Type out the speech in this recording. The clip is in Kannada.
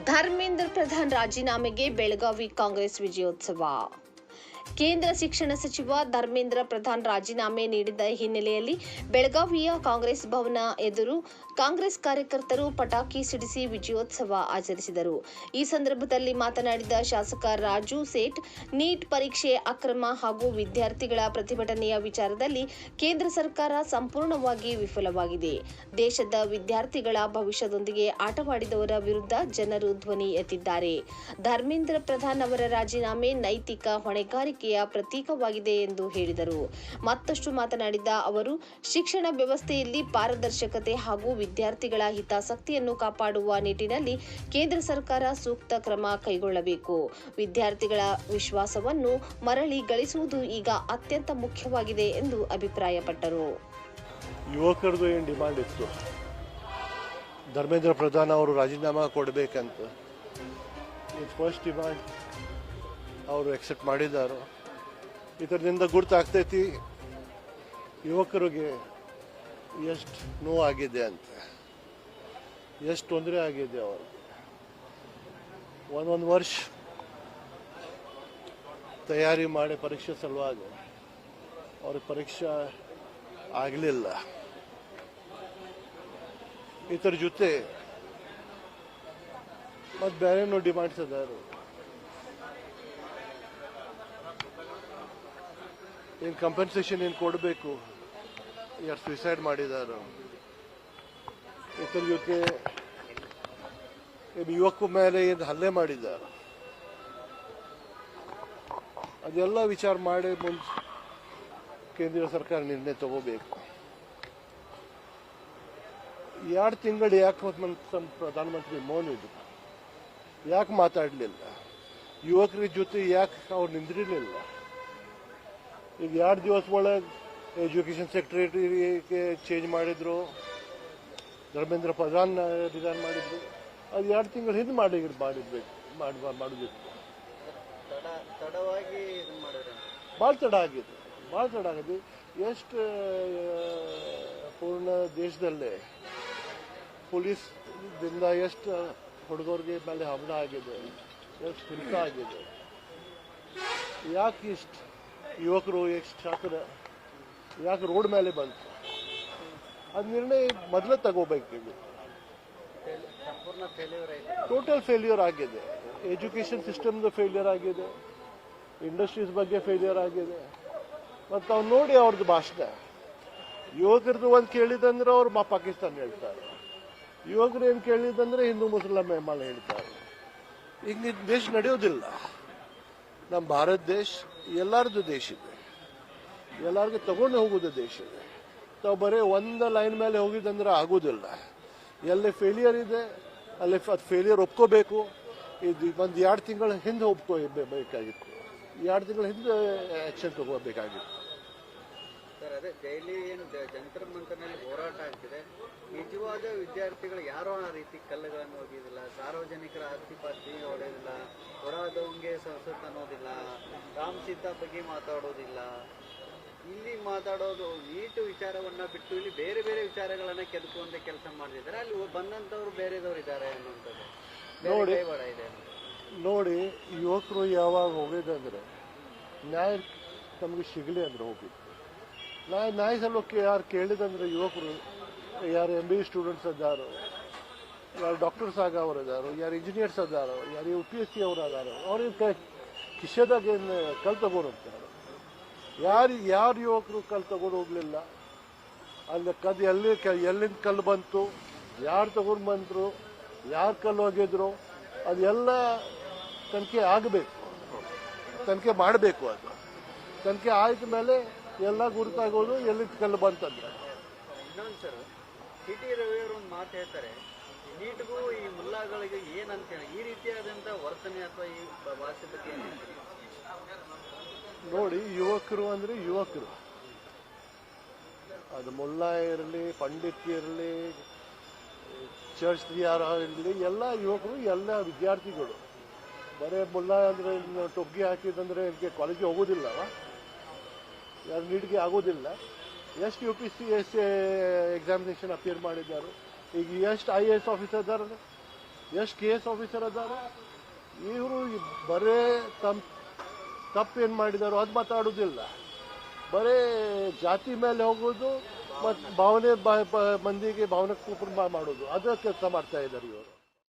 ಧರ್ಮೇಂದ್ರ ಪ್ರಧಾನ್ ರಾಜೀನಾಮೆಗೆ ಬೆಳಗಾವಿ ಕಾಂಗ್ರೆಸ್ ವಿಜಯೋತ್ಸವ. ಕೇಂದ್ರ ಶಿಕ್ಷಣ ಸಚಿವ ಧರ್ಮೇಂದ್ರ ಪ್ರಧಾನ್ ರಾಜೀನಾಮೆ ನೀಡಿದ ಹಿನ್ನೆಲೆಯಲ್ಲಿ ಬೆಳಗಾವಿಯ ಕಾಂಗ್ರೆಸ್ ಭವನ ಎದುರು ಕಾಂಗ್ರೆಸ್ ಕಾರ್ಯಕರ್ತರು ಪಟಾಕಿ ಸಿಡಿಸಿ ವಿಜಯೋತ್ಸವ ಆಚರಿಸಿದರು. ಈ ಸಂದರ್ಭದಲ್ಲಿ ಮಾತನಾಡಿದ ಶಾಸಕ ರಾಜು ಸೇಠ್, ನೀಟ್ ಪರೀಕ್ಷೆ ಅಕ್ರಮ ಹಾಗೂ ವಿದ್ಯಾರ್ಥಿಗಳ ಪ್ರತಿಭಟನೆಯ ವಿಚಾರದಲ್ಲಿ ಕೇಂದ್ರ ಸರ್ಕಾರ ಸಂಪೂರ್ಣವಾಗಿ ವಿಫಲವಾಗಿದೆ. ದೇಶದ ವಿದ್ಯಾರ್ಥಿಗಳ ಭವಿಷ್ಯದೊಂದಿಗೆ ಆಟವಾಡಿದವರ ವಿರುದ್ಧ ಜನರು ಧ್ವನಿ ಎತ್ತಿದ್ದಾರೆ. ಧರ್ಮೇಂದ್ರ ಪ್ರಧಾನ್ ಅವರ ರಾಜೀನಾಮೆ ನೈತಿಕ ಹೊಣೆಗಾರಿಕೆಯ ಪ್ರತೀಕವಾಗಿದೆ ಎಂದು ಹೇಳಿದರು. ಮತ್ತಷ್ಟು ಮಾತನಾಡಿದ ಅವರು, ಶಿಕ್ಷಣ ವ್ಯವಸ್ಥೆಯಲ್ಲಿ ಪಾರದರ್ಶಕತೆ ಹಾಗೂ ವಿದ್ಯಾರ್ಥಿಗಳ ಹಿತಾಸಕ್ತಿಯನ್ನು ಕಾಪಾಡುವ ನಿಟ್ಟಿನಲ್ಲಿ ಕೇಂದ್ರ ಸರ್ಕಾರ ಸೂಕ್ತ ಕ್ರಮ ಕೈಗೊಳ್ಳಬೇಕು. ವಿದ್ಯಾರ್ಥಿಗಳ ವಿಶ್ವಾಸವನ್ನು ಮರಳಿ ಗಳಿಸುವುದು ಈಗ ಅತ್ಯಂತ ಮುಖ್ಯವಾಗಿದೆ ಎಂದು ಅಭಿಪ್ರಾಯಪಟ್ಟರು. ಯುವಕರದು ಏನು ಡಿಮಾಂಡ್ ಇತ್ತು, ಧರ್ಮೇಂದ್ರ ಪ್ರಧಾನ್ ಅವರು ರಾಜೀನಾಮೆ ಕೊಡಬೇಕಂತ. ಫಸ್ಟ್ ಡಿಮಾಂಡ್ ಅವರು ಎಕ್ಸೆಪ್ಟ್ ಮಾಡಿದ್ದಾರೆ. ಇದರಿಂದ ಗುರ್ತಾಗ್ತೈತಿ ಯುವಕರಿಗೆ ಎಷ್ಟು ನೋವಾಗಿದೆ ಅಂತ, ಎಷ್ಟು ತೊಂದರೆ ಆಗಿದೆ ಅವ್ರಿಗೆ. ಒಂದೊಂದು ವರ್ಷ ತಯಾರಿ ಮಾಡಿ ಪರೀಕ್ಷೆ ಸಲುವಾಗಿ ಅವ್ರಿಗೆ ಪರೀಕ್ಷೆ ಆಗಲಿಲ್ಲ. ಇದರ ಜೊತೆ ಮತ್ತು ಬೇರೆನೂ ಡಿಮಾಂಡ್ಸ್ ಅದಾರು. ಏನು ಕಂಪನ್ಸೇಷನ್ ಏನು ಕೊಡಬೇಕು, ಯಾರು ಸುಸೈಡ್ ಮಾಡಿದಾರು. ಇದರ ಜೊತೆ ಯುವಕ ಮೇಲೆ ಏನು ಹಲ್ಲೆ ಮಾಡಿದ್ದಾರೆ, ಅದೆಲ್ಲ ವಿಚಾರ ಮಾಡಿ ಮುಂದೆ ಕೇಂದ್ರ ಸರ್ಕಾರ ನಿರ್ಣಯ ತಗೋಬೇಕು. 2 ತಿಂಗಳು ಯಾಕೆ ಪ್ರಧಾನಮಂತ್ರಿ ಮೌನ ಇದ್ರು, ಯಾಕೆ ಮಾತಾಡಲಿಲ್ಲ, ಯುವಕರ ಜೊತೆ ಯಾಕೆ ಅವ್ರು ನಿಂದಿರಲಿಲ್ಲ. ಈಗ 2 ದಿವಸ ಒಳಗೆ ಎಜುಕೇಷನ್ ಸೆಕ್ರೆಟರಿಗೆ ಚೇಂಜ್ ಮಾಡಿದ್ರು, ಧರ್ಮೇಂದ್ರ ಪ್ರಧಾನ್ ರಿಸೈನ್ ಮಾಡಿದ್ರು. ಅದು 2 ತಿಂಗಳು ಹಿಂದೆ ಮಾಡೋದಿತ್ತು. ಭಾಳ ತಡ ಆಗಿದೆ. ಎಷ್ಟು ಪೂರ್ಣ ದೇಶದಲ್ಲೇ ಪೊಲೀಸ್ದಿಂದ ಎಷ್ಟು ಹುಡುಗರಿಗೆ ಮೇಲೆ ಹಮಲ ಆಗಿದೆ, ಎಷ್ಟು ಹಿಂಸೆ ಆಗಿದೆ. ಯಾಕೆ ಇಷ್ಟು ಯುವಕರು ಎಷ್ಟು ಶಾಸಕರು ಯಾಕೆ ರೋಡ್ ಮೇಲೆ ಬಂತು, ಅದು ನಿರ್ಣಯ ಮೊದಲೇ ತಗೋಬೇಕು. ಟೋಟಲ್ ಫೇಲ್ಯೂರ್ ಆಗಿದೆ. ಎಜುಕೇಷನ್ ಸಿಸ್ಟಮ್ದು ಫೇಲ್ಯೂರ್ ಆಗಿದೆ, ಇಂಡಸ್ಟ್ರೀಸ್ ಬಗ್ಗೆ ಫೇಲ್ಯೂರ್ ಆಗಿದೆ. ಮತ್ತು ಅವ್ರು ನೋಡಿ ಅವ್ರದ್ದು ಭಾಷಣ, ಯುವಕರದ್ದು ಒಂದು ಕೇಳಿದಂದ್ರೆ ಅವ್ರು ಪಾಕಿಸ್ತಾನ ಹೇಳ್ತಾರೆ, ಯುವಕರು ಏನು ಕೇಳಿದಂದ್ರೆ ಹಿಂದೂ ಮುಸ್ಲಿಂ ಮೇಮಾಲ ಹೇಳ್ತಾರೆ. ಹಿಂಗೆ ದೇಶ ನಡೆಯೋದಿಲ್ಲ. ನಮ್ಮ ಭಾರತ ದೇಶ ಎಲ್ಲರದ್ದು ದೇಶ ಇದೆ, ಎಲ್ಲರಿಗೂ ತಗೊಂಡು ಹೋಗೋದು ದೇಶ ಇದೆ. ತಾವು ಬರೀ ಒಂದು ಲೈನ್ ಮೇಲೆ ಹೋಗಿದಂದ್ರೆ ಆಗೋದಿಲ್ಲ. ಎಲ್ಲಿ ಫೇಲಿಯರ್ ಇದೆ ಅಲ್ಲಿ ಅದು ಫೇಲಿಯರ್ ಒಪ್ಕೋಬೇಕು. ಇದು ಒಂದು 2 ತಿಂಗಳ ಹಿಂದೆ ಒಪ್ಕೋಬೇಕಾಗಿತ್ತು, 2 ತಿಂಗಳ ಹಿಂದೆ ಆಕ್ಷನ್ ತಗೋಬೇಕಾಗಿತ್ತು. ಸರ್, ಅದೇ ಡೈಲಿ ಏನು ಜಂತರ್ ಮಂತರ್ನಲ್ಲಿ ಹೋರಾಟ ಆಗ್ತಿದೆ, ನಿಜವಾದ ವಿದ್ಯಾರ್ಥಿಗಳು ಯಾರೋ ಆ ರೀತಿ ಕಲ್ಲುಗಳನ್ನು ಹೋಗಿದಿಲ್ಲ, ಸಾರ್ವಜನಿಕರ ಆಸ್ತಿ ಪಾಸ್ತಿ ಹೊಡೆಯೋದಿಲ್ಲ, ಹೊರಾದವಂಗೆ ಸಂಸತ್ ಅನ್ನೋದಿಲ್ಲ, ರಾಮ್ ಸೀತಾ ಬಗ್ಗೆ ಮಾತಾಡೋದಿಲ್ಲ. ಇಲ್ಲಿ ಮಾತಾಡೋದು ನೀಟ್ ವಿಚಾರವನ್ನ ಬಿಟ್ಟು ಇಲ್ಲಿ ಬೇರೆ ಬೇರೆ ವಿಚಾರಗಳನ್ನ ಕೆದಕುವಂತ ಕೆಲಸ ಮಾಡ್ತಿದ್ದಾರೆ. ಅಲ್ಲಿ ಬಂದಂತವ್ರು ಬೇರೆದವ್ರು ಇದ್ದಾರೆ ಅನ್ನುವಂಥದ್ದು ನೋಡಿ. ಯುವಕರು ಯಾವಾಗ ಹೋಗಿದಂದ್ರೆ ನ್ಯಾಯ ನಮಗೆ ಸಿಗಲಿ ಅಂದ್ರೆ ಹೋಗಿದ್ದು. ನ್ಯಾಯ ಸಲಕ್ಕೆ ಯಾರು ಕೇಳಿದಂದ್ರೆ ಯುವಕರು ಯಾರು MBA ಸ್ಟೂಡೆಂಟ್ಸ್ ಅದಾರೋ, ಯಾರು ಡಾಕ್ಟರ್ಸ್ ಆಗವ್ರು ಅದಾರೋ, ಯಾರು ಇಂಜಿನಿಯರ್ಸ್ ಅದಾರೋ, ಯಾರು UPSC ಅವ್ರು ಅದಾರೋ, ಅವ್ರಿಗೆ ಕಿಶೆದಾಗ ಏನು ಕಲ್ ತಗೊಂಡು ಹೋಗ್ತಾರೆ. ಯಾರು ಯುವಕರು ಕಲ್ಲು ತಗೊಂಡು ಹೋಗ್ಲಿಲ್ಲ. ಅಲ್ಲಿ ಎಲ್ಲಿಂದ ಕಲ್ಲು ಬಂತು, ಯಾರು ತಗೊಂಡು ಬಂದರು, ಯಾರು ಕಲ್ಲು ಹೋಗಿದ್ರು, ಅದೆಲ್ಲ ತನಿಖೆ ಆಗಬೇಕು, ತನಿಖೆ ಮಾಡಬೇಕು. ಅದು ತನಿಖೆ ಆಯ್ತ ಮೇಲೆ ಎಲ್ಲ ಗುರುತಾಗೋದು ಎಲ್ಲಿಂದ ಕಲ್ಲು ಬಂತಂದ್ರೆ. ಇನ್ನೊಂದು ಸರ್, TT ರವಿಯವರು ಒಂದು ಮಾತು ಹೇಳ್ತಾರೆ, ನೀಟ್ಗೂ ಈ ಮುಲ್ಲಾಗಳಿಗೆ ಏನಂತ ಹೇಳಿ ಈ ರೀತಿಯಾದಂಥ ವರ್ತನೆ ಅಥವಾ ಈ ಭಾಷೆ ಬಗ್ಗೆ ನೋಡಿ. ಯುವಕರು ಅಂದ್ರೆ ಯುವಕರು, ಅದು ಮುಲ್ಲಾ ಇರಲಿ, ಪಂಡಿತ್ ಇರಲಿ, ಚರ್ಚ್ ಯಾರು ಇರಲಿ, ಎಲ್ಲ ಯುವಕರು, ಎಲ್ಲ ವಿದ್ಯಾರ್ಥಿಗಳು. ಬರೇ ಮುಲ್ಲಾ ಅಂದ್ರೆ ಟೊಗ್ಗಿ ಹಾಕಿದಂದ್ರೆ ಕಾಲೇಜಿಗೆ ಹೋಗೋದಿಲ್ಲವ, ಯಾರು ನೀಟ್ಗೆ ಆಗೋದಿಲ್ಲ. ಎಷ್ಟು UPSC ಎಕ್ಸಾಮಿನೇಷನ್ ಅಪಿಯರ್ ಮಾಡಿದ್ದಾರೆ, ಈಗ ಎಷ್ಟು IAS ಆಫೀಸರ್ ಇದ್ದಾರೆ, ಎಷ್ಟು ಕೆ ಎಸ್ ಆಫೀಸರ್ ಅದಾರ. ಇವರು ಬರೇ ತಪ್ಪೇನು ಮಾಡಿದಾರೋ ಅದು ಮಾತಾಡೋದಿಲ್ಲ, ಬರೇ ಜಾತಿ ಮೇಲೆ ಹೋಗೋದು ಮತ್ತು ಭಾವನೆ ಮಂದಿಗೆ ಭಾವನೆ ಮಾಡೋದು, ಅದ ಕೆಲಸ ಮಾಡ್ತಾ ಇದ್ದಾರೆ ಇವರು.